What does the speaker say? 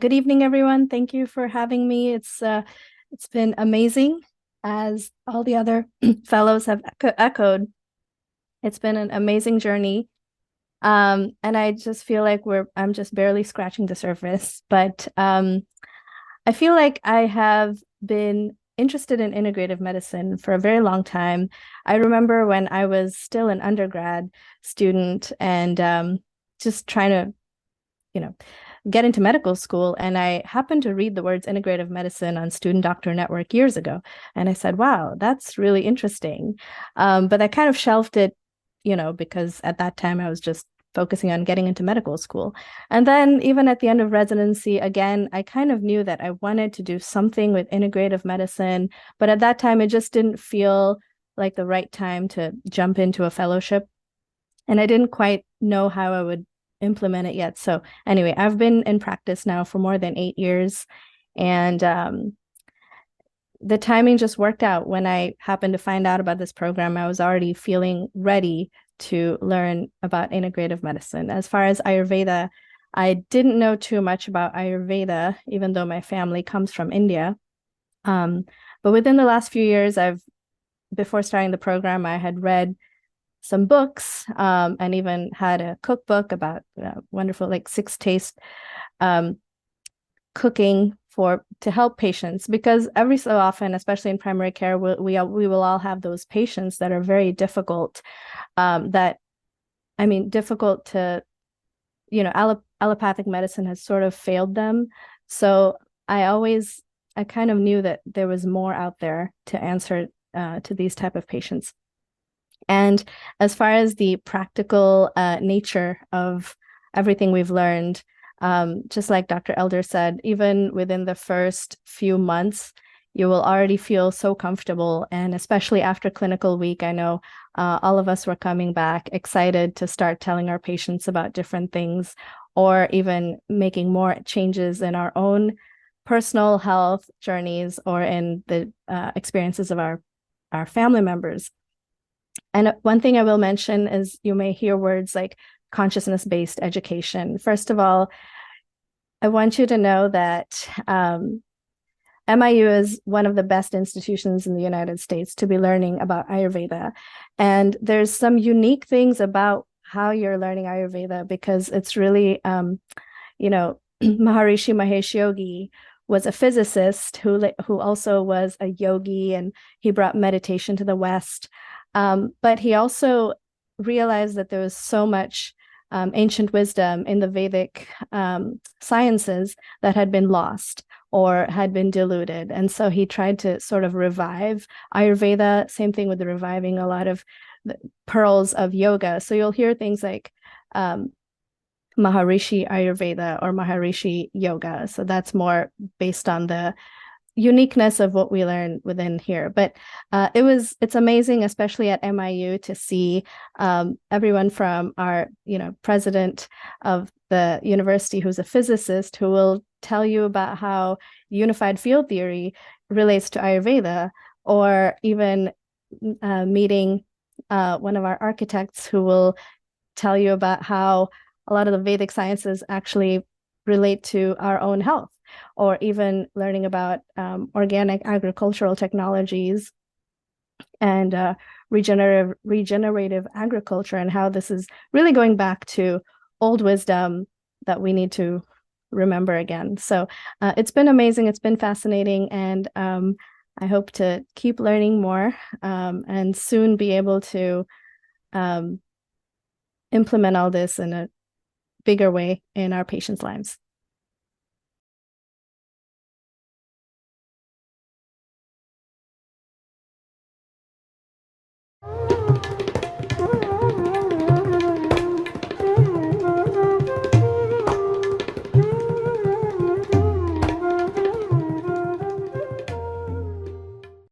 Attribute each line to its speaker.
Speaker 1: Good evening, everyone. Thank you for having me. It's been amazing, as all the other fellows have echoed. It's been an amazing journey, and I just feel like I'm just barely scratching the surface. But I feel like I have been interested in integrative medicine for a very long time. I remember when I was still an undergrad student and just trying to, you know, get into medical school. And I happened to read the words integrative medicine on Student Doctor Network years ago. And I said, wow, that's really interesting. But I kind of shelved it, because at that time I was just focusing on getting into medical school. And then even at the end of residency, again, I kind of knew that I wanted to do something with integrative medicine. But at that time, it just didn't feel like the right time to jump into a fellowship. And I didn't quite know how I would implement it yet. So anyway, I've been in practice now for more than 8 years. And the timing just worked out. When I happened to find out about this program, I was already feeling ready to learn about integrative medicine. As far as Ayurveda, I didn't know too much about Ayurveda, even though my family comes from India. But within the last few years, before starting the program, I had read some books and even had a cookbook about wonderful, like, six taste cooking to help patients, because every so often, especially in primary care, we will all have those patients that are very difficult, difficult to, allopathic medicine has sort of failed them. So I kind of knew that there was more out there to answer to these type of patients. And as far as the practical nature of everything we've learned, just like Dr. Elder said, even within the first few months, you will already feel so comfortable. And especially after clinical week, I know all of us were coming back excited to start telling our patients about different things, or even making more changes in our own personal health journeys or in the experiences of our family members. And one thing I will mention is you may hear words like consciousness-based education. First of all, I want you to know that MIU is one of the best institutions in the United States to be learning about Ayurveda. And there's some unique things about how you're learning Ayurveda, because it's really, Maharishi Mahesh Yogi was a physicist who also was a yogi, and he brought meditation to the West. But he also realized that there was so much ancient wisdom in the Vedic sciences that had been lost or had been diluted. And so he tried to sort of revive Ayurveda. Same thing with the reviving a lot of the pearls of yoga. So you'll hear things like Maharishi Ayurveda or Maharishi Yoga. So that's more based on the uniqueness of what we learn within here. But it's amazing, especially at MIU, to see everyone from our president of the university, who's a physicist, who will tell you about how unified field theory relates to Ayurveda, or even meeting one of our architects who will tell you about how a lot of the Vedic sciences actually relate to our own health, or even learning about organic agricultural technologies and regenerative agriculture, and how this is really going back to old wisdom that we need to remember again. So it's been amazing. It's been fascinating. And I hope to keep learning more and soon be able to implement all this in a bigger way in our patients' lives.